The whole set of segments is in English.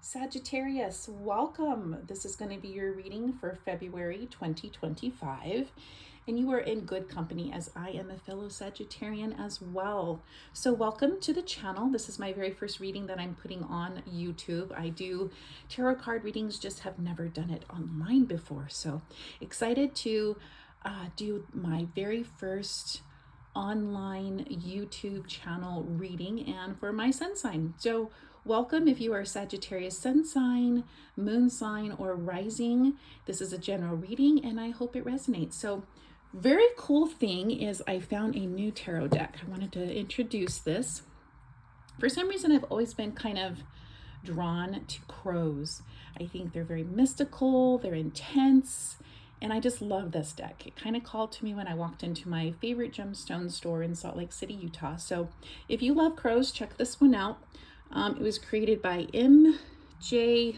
Sagittarius, welcome. This is going to be your reading for February 2025. And you are in good company, as I am a fellow Sagittarian as well. So welcome to the channel. This is my very first reading that I'm putting on YouTube. I do tarot card readings, just have never done it online before. So excited to do my very first online YouTube channel reading and for my sun sign. So welcome if you are Sagittarius sun sign, moon sign, or rising. This is a general reading and I hope it resonates. So very cool thing is I found a new tarot deck. I wanted to introduce this. For some reason, I've always been kind of drawn to crows. I think they're very mystical, they're intense, and I just love this deck. It kind of called to me when I walked into my favorite gemstone store in Salt Lake City, Utah. So if you love crows, check this one out. It was created by M.J.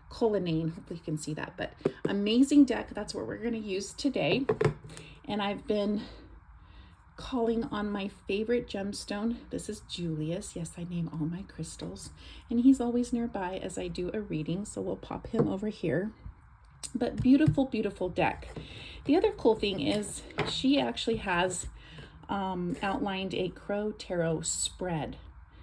Colonnane. Hopefully you can see that, but amazing deck. That's what we're going to use today. And I've been calling on my favorite gemstone. This is Julius. Yes, I name all my crystals. And he's always nearby as I do a reading. So we'll pop him over here. But beautiful, beautiful deck. The other cool thing is she actually has outlined a Crow Tarot spread,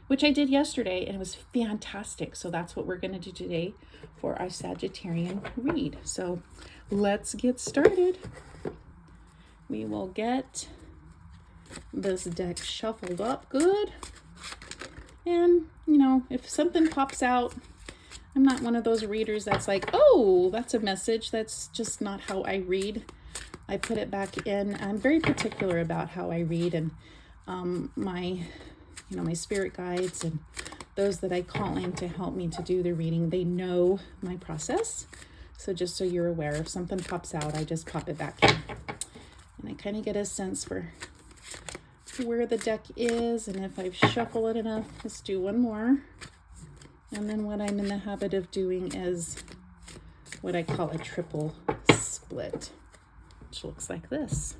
which I did yesterday, and it was fantastic. So that's what we're going to do today for our Sagittarian read. So let's get started. We will get this deck shuffled up good. And, you know, if something pops out, I'm not one of those readers that's like, oh, that's a message. That's just not how I read. I put it back in. I'm very particular about how I read, and my spirit guides and those that I call in to help me to do the reading, they know my process. So just so you're aware, if something pops out, I just pop it back in. And I kind of get a sense for where the deck is, and if I've shuffled it enough, let's do one more. And then what I'm in the habit of doing is what I call a triple split, which looks like this.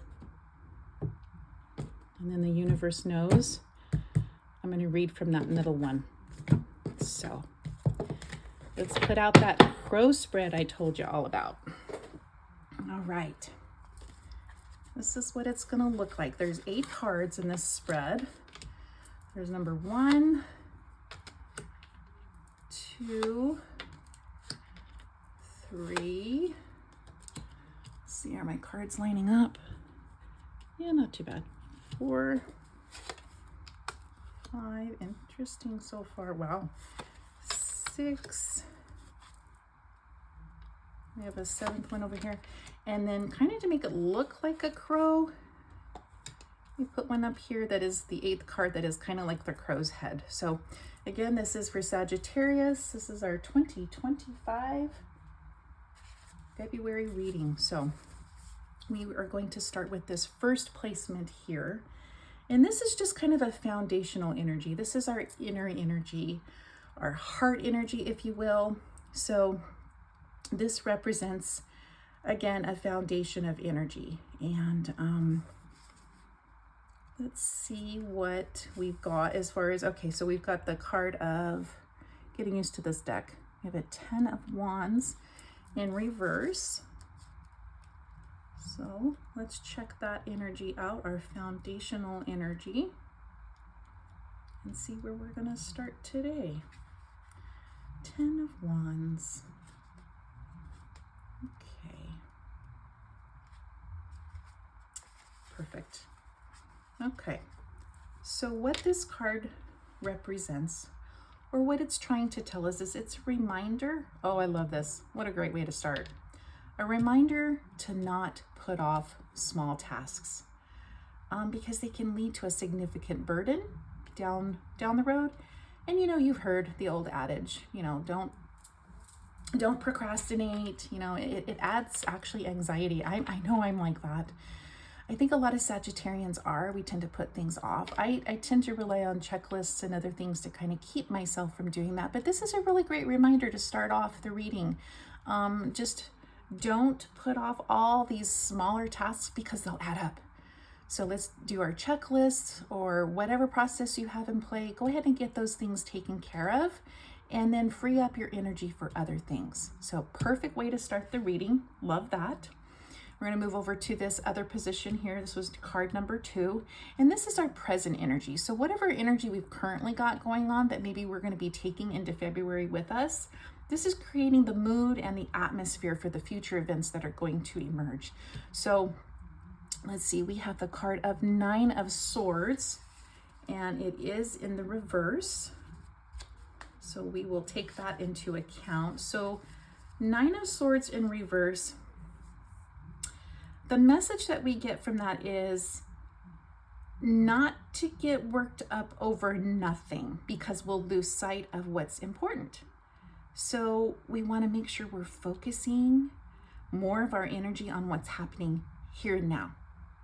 And then the universe knows I'm going to read from that middle one. So let's put out that crow spread I told you all about. All right. This is what it's going to look like. There's 8 cards in this spread. There's number 1, 2, 3. Let's see, are my cards lining up? Yeah, not too bad. 4, 5. Interesting so far. Wow. 6. We have a 7th one over here. And then kind of to make it look like a crow, we put one up here that is the 8th card that is kind of like the crow's head. So again, this is for Sagittarius. This is our 2025 February reading. So we are going to start with this first placement here. And this is just kind of a foundational energy. This is our inner energy, our heart energy, if you will. So this represents, again, a foundation of energy. And let's see what we've got as far as, okay, so we've got the card of getting used to this deck. We have a 10 of Wands in reverse. So let's check that energy out, our foundational energy, and see where we're going to start today. 10 of Wands. Okay. Perfect. Okay. So what this card represents, or what it's trying to tell us, is it's a reminder. Oh, I love this. What a great way to start. A reminder to not put off small tasks because they can lead to a significant burden down the road. And you know, you've heard the old adage, you know, don't procrastinate. You know, it adds actually anxiety. I know I'm like that. I think a lot of Sagittarians are. We tend to put things off. I tend to rely on checklists and other things to kind of keep myself from doing that. But this is a really great reminder to start off the reading. Just don't put off all these smaller tasks because they'll add up. So let's do our checklists or whatever process you have in play. Go ahead and get those things taken care of. and then free up your energy for other things. So perfect way to start the reading. Love that. We're going to move over to this other position here. This was card number 2, and this is our present energy. So whatever energy we've currently got going on that maybe we're going to be taking into February with us, this is creating the mood and the atmosphere for the future events that are going to emerge. So let's see, we have the card of 9 of Swords, and it is in the reverse. So we will take that into account. So 9 of Swords in reverse. The message that we get from that is not to get worked up over nothing, because we'll lose sight of what's important. So we want to make sure we're focusing more of our energy on what's happening here and now.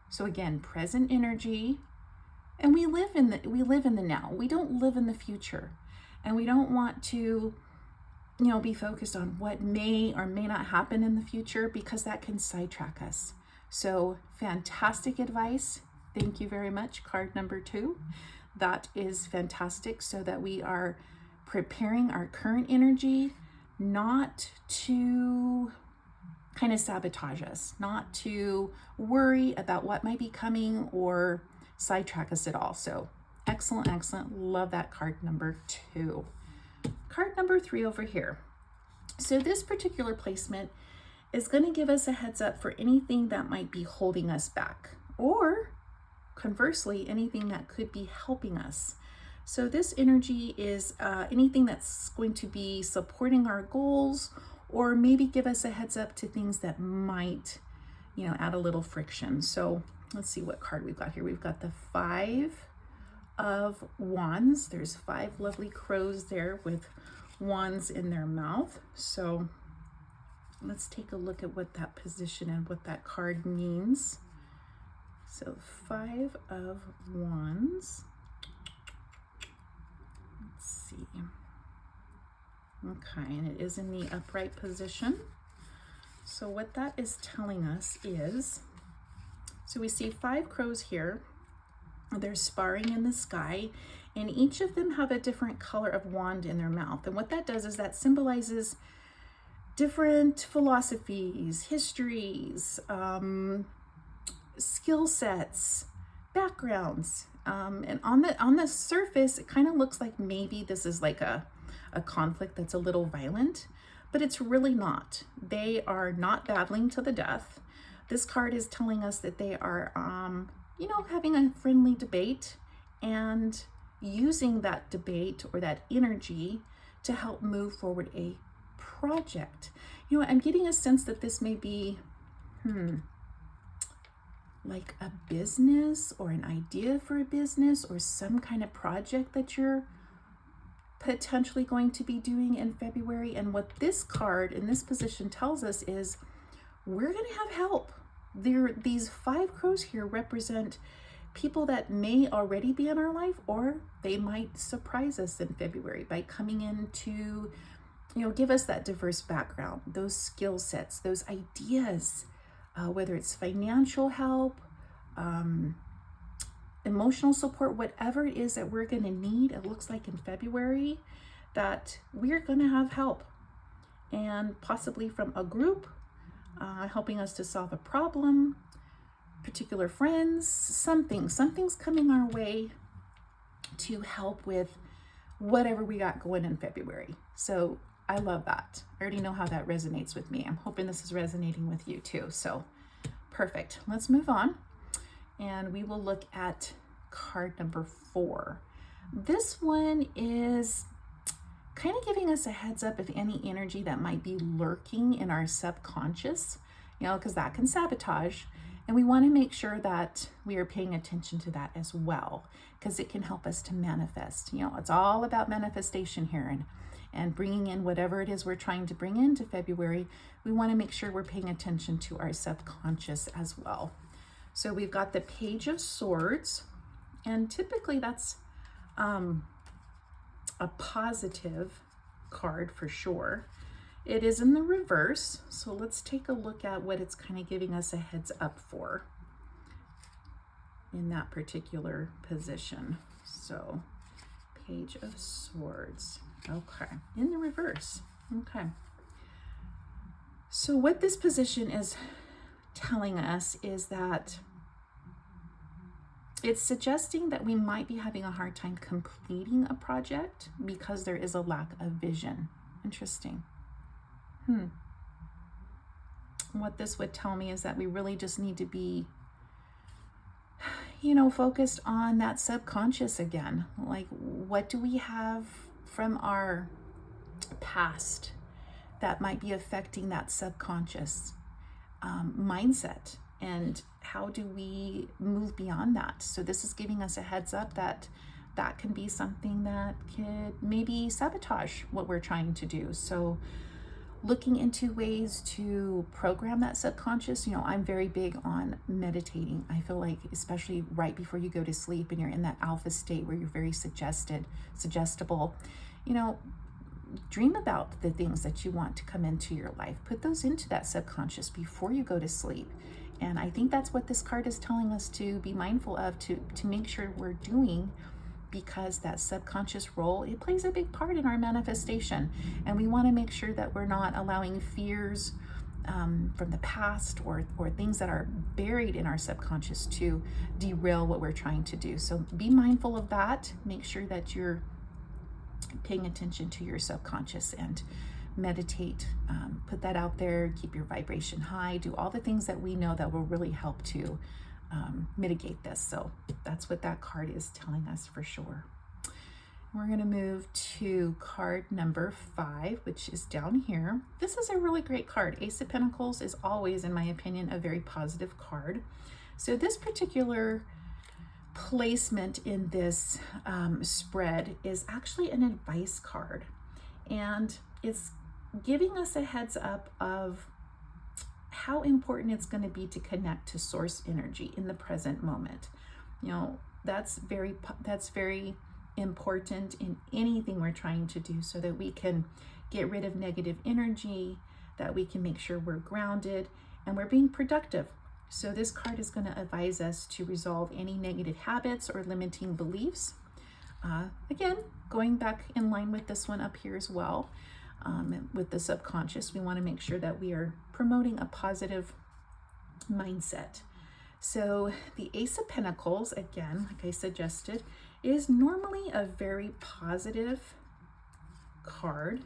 So again, present energy, and we live in the now. We don't live in the future, and we don't want to be focused on what may or may not happen in the future, because that can sidetrack us. So fantastic advice. Thank you very much. Card number 2. That is fantastic, so that we are preparing our current energy not to kind of sabotage us, not to worry about what might be coming or sidetrack us at all. So excellent, excellent. Love that card number 2. Card number 3 over here. So this particular placement is going to give us a heads up for anything that might be holding us back, or conversely, anything that could be helping us. So this energy is anything that's going to be supporting our goals, or maybe give us a heads up to things that might, add a little friction. So let's see what card we've got here. We've got the 5 of Wands. There's 5 lovely crows there with wands in their mouth. So let's take a look at what that position and what that card means. So 5 of Wands. Let's see. Okay, and it is in the upright position. So what that is telling us is, so we see 5 crows here. They're sparring in the sky, and each of them have a different color of wand in their mouth. And what that does is that symbolizes different philosophies, histories, skill sets, backgrounds. And on the surface, it kind of looks like maybe this is like a conflict that's a little violent, but it's really not. They are not battling to the death. This card is telling us that they are, having a friendly debate and using that debate or that energy to help move forward a project. I'm getting a sense that this may be, like a business or an idea for a business or some kind of project that you're potentially going to be doing in February. And what this card in this position tells us is we're going to have help. These 5 crows here represent people that may already be in our life, or they might surprise us in February by coming in to, give us that diverse background, those skill sets, those ideas, whether it's financial help, emotional support, whatever it is that we're going to need. It looks like in February that we're going to have help, and possibly from a group helping us to solve a problem, particular friends, something's coming our way to help with whatever we got going in February. So I love that. I already know how that resonates with me. I'm hoping this is resonating with you too. So perfect. Let's move on, and we will look at card number 4. This one is kind of giving us a heads up of any energy that might be lurking in our subconscious, because that can sabotage. And we want to make sure that we are paying attention to that as well, because it can help us to manifest. It's all about manifestation here, and bringing in whatever it is we're trying to bring into February. We want to make sure we're paying attention to our subconscious as well. So we've got the Page of Swords, and typically that's a positive card for sure. It is in the reverse, so let's take a look at what it's kind of giving us a heads up for in that particular position. So Page of Swords. Okay, in the reverse. Okay. So what this position is telling us is that it's suggesting that we might be having a hard time completing a project because there is a lack of vision. Interesting. What this would tell me is that we really just need to be, focused on that subconscious again. Like, what do we have from our past that might be affecting that subconscious mindset? And how do we move beyond that? So this is giving us a heads up that that can be something that could maybe sabotage what we're trying to do. So looking into ways to program that subconscious. I'm very big on meditating. I feel like, especially right before you go to sleep and you're in that alpha state where you're very suggestible, dream about the things that you want to come into your life. Put those into that subconscious before you go to sleep. And I think that's what this card is telling us to be mindful of, to make sure we're doing, because that subconscious role, it plays a big part in our manifestation. And we want to make sure that we're not allowing fears from the past or things that are buried in our subconscious to derail what we're trying to do. So be mindful of that. Make sure that you're paying attention to your subconscious and meditate, put that out there, keep your vibration high, do all the things that we know that will really help to mitigate this. So that's what that card is telling us for sure. We're going to move to card number 5, which is down here. This is a really great card. Ace of Pentacles is always, in my opinion, a very positive card. So this particular placement in this spread is actually an advice card, and it's giving us a heads up of how important it's going to be to connect to source energy in the present moment. That's very important in anything we're trying to do, so that we can get rid of negative energy, that we can make sure we're grounded and we're being productive. So this card is going to advise us to resolve any negative habits or limiting beliefs. Again, going back in line with this one up here as well, with the subconscious, we want to make sure that we are promoting a positive mindset. So the Ace of Pentacles, again, like I suggested, is normally a very positive card.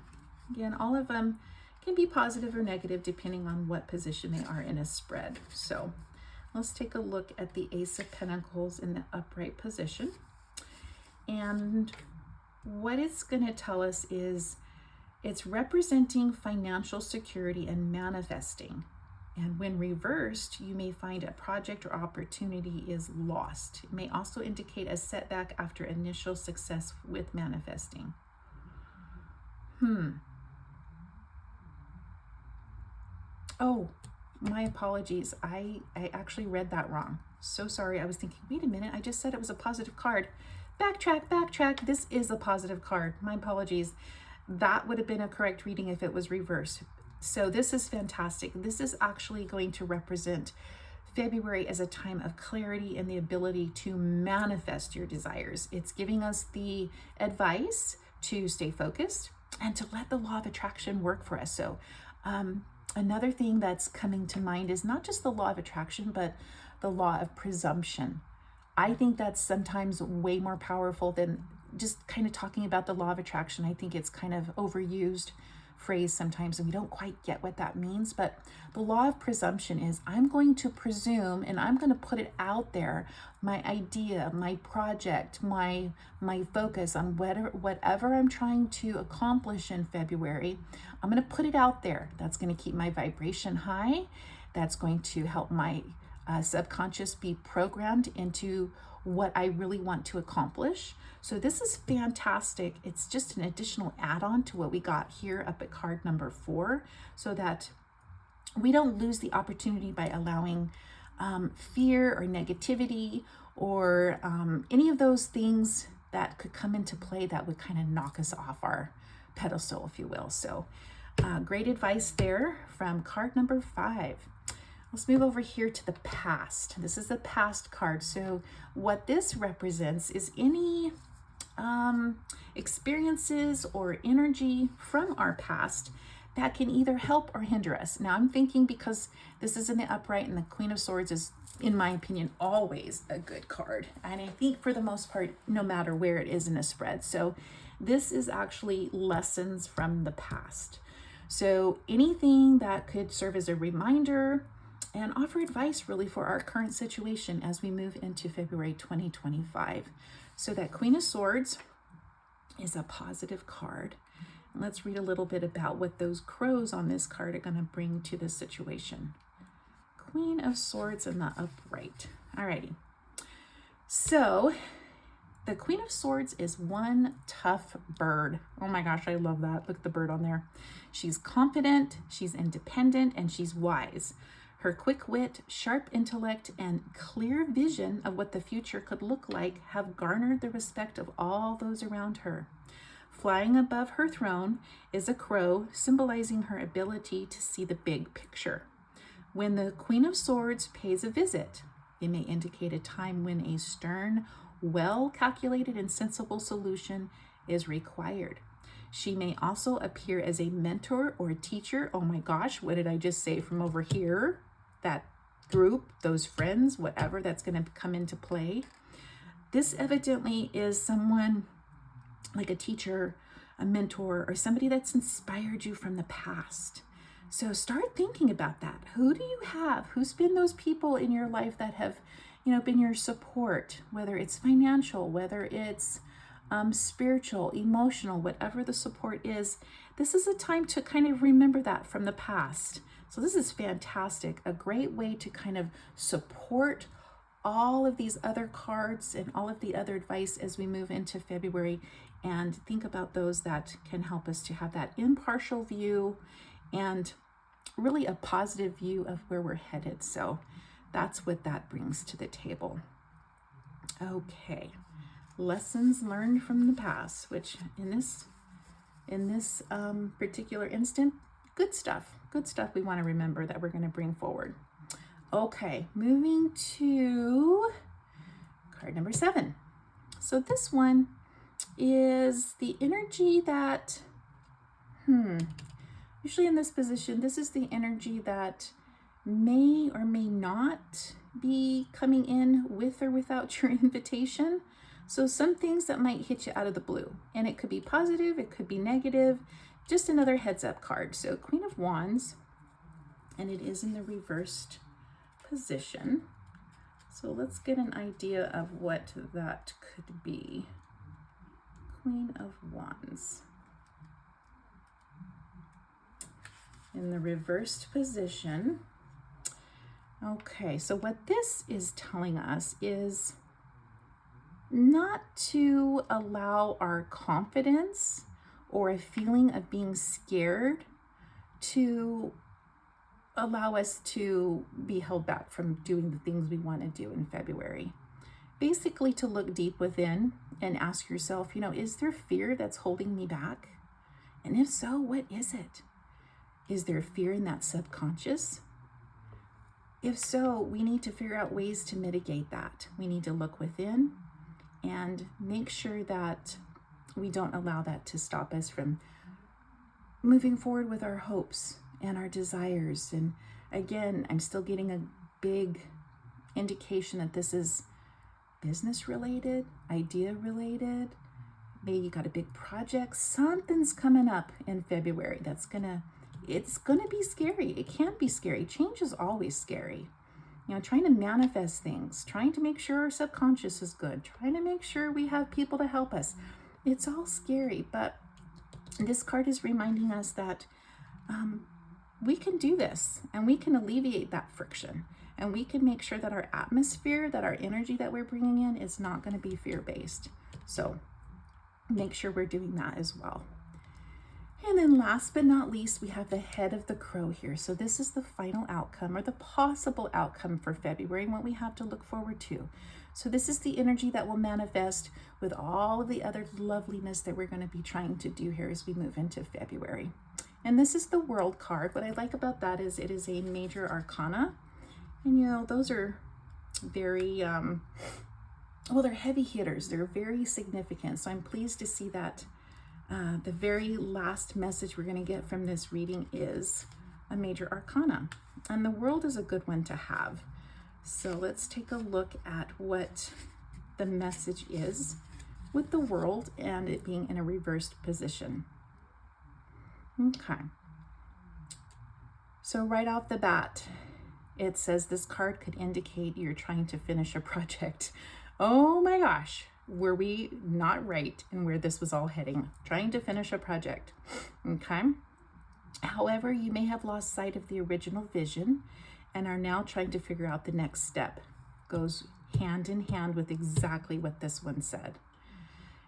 Again, all of them can be positive or negative depending on what position they are in a spread. So let's take a look at the Ace of Pentacles in the upright position. And what it's going to tell us is it's representing financial security and manifesting. And when reversed, you may find a project or opportunity is lost. It may also indicate a setback after initial success with manifesting. Oh, my apologies. I actually read that wrong. So sorry. I was thinking, wait a minute, I just said it was a positive card. Backtrack. This is a positive card. My apologies. That would have been a correct reading if it was reversed. So this is fantastic. This is actually going to represent February as a time of clarity and the ability to manifest your desires. It's giving us the advice to stay focused and to let the law of attraction work for us. So another thing that's coming to mind is not just the law of attraction, but the law of presumption. I think that's sometimes way more powerful than just kind of talking about the law of attraction. I think it's kind of overused phrase sometimes, and we don't quite get what that means. But the law of presumption is I'm going to presume and I'm going to put it out there, my idea, my project, my focus on whatever I'm trying to accomplish in February. I'm going to put it out there. That's going to keep my vibration high. That's going to help my subconscious be programmed into what I really want to accomplish. So this is fantastic. It's just an additional add-on to what we got here up at card number 4, so that we don't lose the opportunity by allowing fear or negativity or any of those things that could come into play that would kind of knock us off our pedestal, if you will. So great advice there from card number 5. Let's move over here to the past. This is the past card. So what this represents is any experiences or energy from our past that can either help or hinder us. Now I'm thinking, because this is in the upright and the Queen of Swords is, in my opinion, always a good card. And I think for the most part, no matter where it is in a spread. So this is actually lessons from the past. So anything that could serve as a reminder and offer advice really for our current situation as we move into February 2025. So that Queen of Swords is a positive card. And let's read a little bit about what those crows on this card are going to bring to this situation. Queen of Swords in the upright. Alrighty. So the Queen of Swords is one tough bird. Oh my gosh, I love that. Look at the bird on there. She's confident, she's independent, and she's wise. Her quick wit, sharp intellect, and clear vision of what the future could look like have garnered the respect of all those around her. Flying above her throne is a crow, symbolizing her ability to see the big picture. When the Queen of Swords pays a visit, it may indicate a time when a stern, well-calculated and sensible solution is required. She may also appear as a mentor or a teacher. Oh my gosh, what did I just say from over here? That group, those friends, whatever that's going to come into play. This evidently is someone like a teacher, a mentor, or somebody that's inspired you from the past. So start thinking about that. Who do you have? Who's been those people in your life that have, been your support, whether it's financial, whether it's spiritual, emotional, whatever the support is. This is a time to kind of remember that from the past. So this is fantastic. A great way to kind of support all of these other cards and all of the other advice as we move into February, and think about those that can help us to have that impartial view and really a positive view of where we're headed. So that's what that brings to the table. Okay, lessons learned from the past, which in this particular instant, good stuff we want to remember that we're going to bring forward. Okay, moving to card number 7. So this one is the energy that, usually in this position, this is the energy that may or may not be coming in with or without your invitation. So some things that might hit you out of the blue, and it could be positive, it could be negative, just another heads up card. So Queen of Wands, and it is in the reversed position. So let's get an idea of what that could be. Queen of Wands in the reversed position. Okay, so what this is telling us is not to allow our confidence or a feeling of being scared to allow us to be held back from doing the things we want to do in February. Basically, to look deep within and ask yourself, is there fear that's holding me back? And if so, what is it? Is there fear in that subconscious? If so, we need to figure out ways to mitigate that. We need to look within and make sure that we don't allow that to stop us from moving forward with our hopes and our desires. And again, I'm still getting a big indication that this is business related, idea related. Maybe you got a big project, something's coming up in February that's it's gonna be scary. It can be scary. Change is always scary. Trying to manifest things, trying to make sure our subconscious is good, trying to make sure we have people to help us. It's all scary, but this card is reminding us that we can do this, and we can alleviate that friction, and we can make sure that our atmosphere, that our energy that we're bringing in is not going to be fear-based. So make sure we're doing that as well. And then last but not least, we have the head of the crow here. So this is the final outcome, or the possible outcome for February, and what we have to look forward to. So this is the energy that will manifest with all of the other loveliness that we're going to be trying to do here as we move into February. And this is the World card. What I like about that is it is a major arcana. And those are very well, they're heavy hitters. They're very significant. So I'm pleased to see that the very last message we're going to get from this reading is a major arcana. And the world is a good one to have. So let's take a look at what the message is with the world and it being in a reversed position. Okay. So right off the bat, it says this card could indicate you're trying to finish a project. Oh my gosh, were we not right in where this was all heading? Trying to finish a project, okay? However, you may have lost sight of the original vision and are now trying to figure out the next step. Goes hand in hand with exactly what this one said.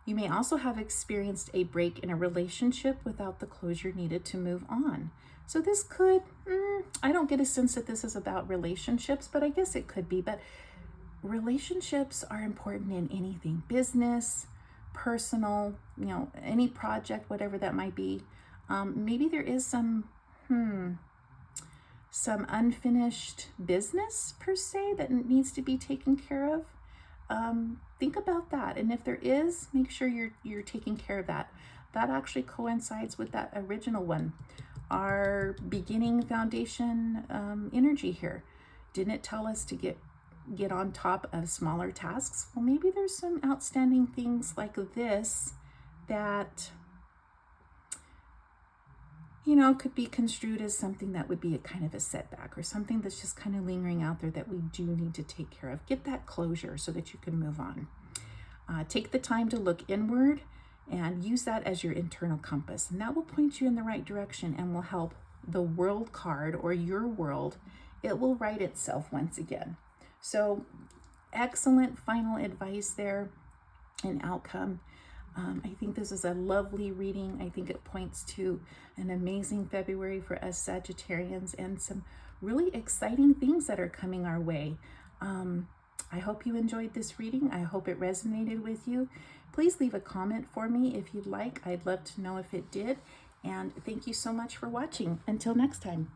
You may also have experienced a break in a relationship without the closure needed to move on. So this could, I don't get a sense that this is about relationships, but I guess it could be. But relationships are important in anything, business, personal, any project, whatever that might be. Maybe there is some unfinished business per se that needs to be taken care of. Think about that. And if there is, make sure you're taking care of that. That actually coincides with that original one. Our beginning foundation energy here. Didn't it tell us to get on top of smaller tasks? Well, maybe there's some outstanding things like this that could be construed as something that would be a kind of a setback or something that's just kind of lingering out there that we do need to take care of. Get that closure so that you can move on. Take the time to look inward and use that as your internal compass. And that will point you in the right direction and will help the world card or your world. It will right itself once again. So excellent final advice there and outcome. I think this is a lovely reading. I think it points to an amazing February for us Sagittarians and some really exciting things that are coming our way. I hope you enjoyed this reading. I hope it resonated with you. Please leave a comment for me if you'd like. I'd love to know if it did. And thank you so much for watching. Until next time.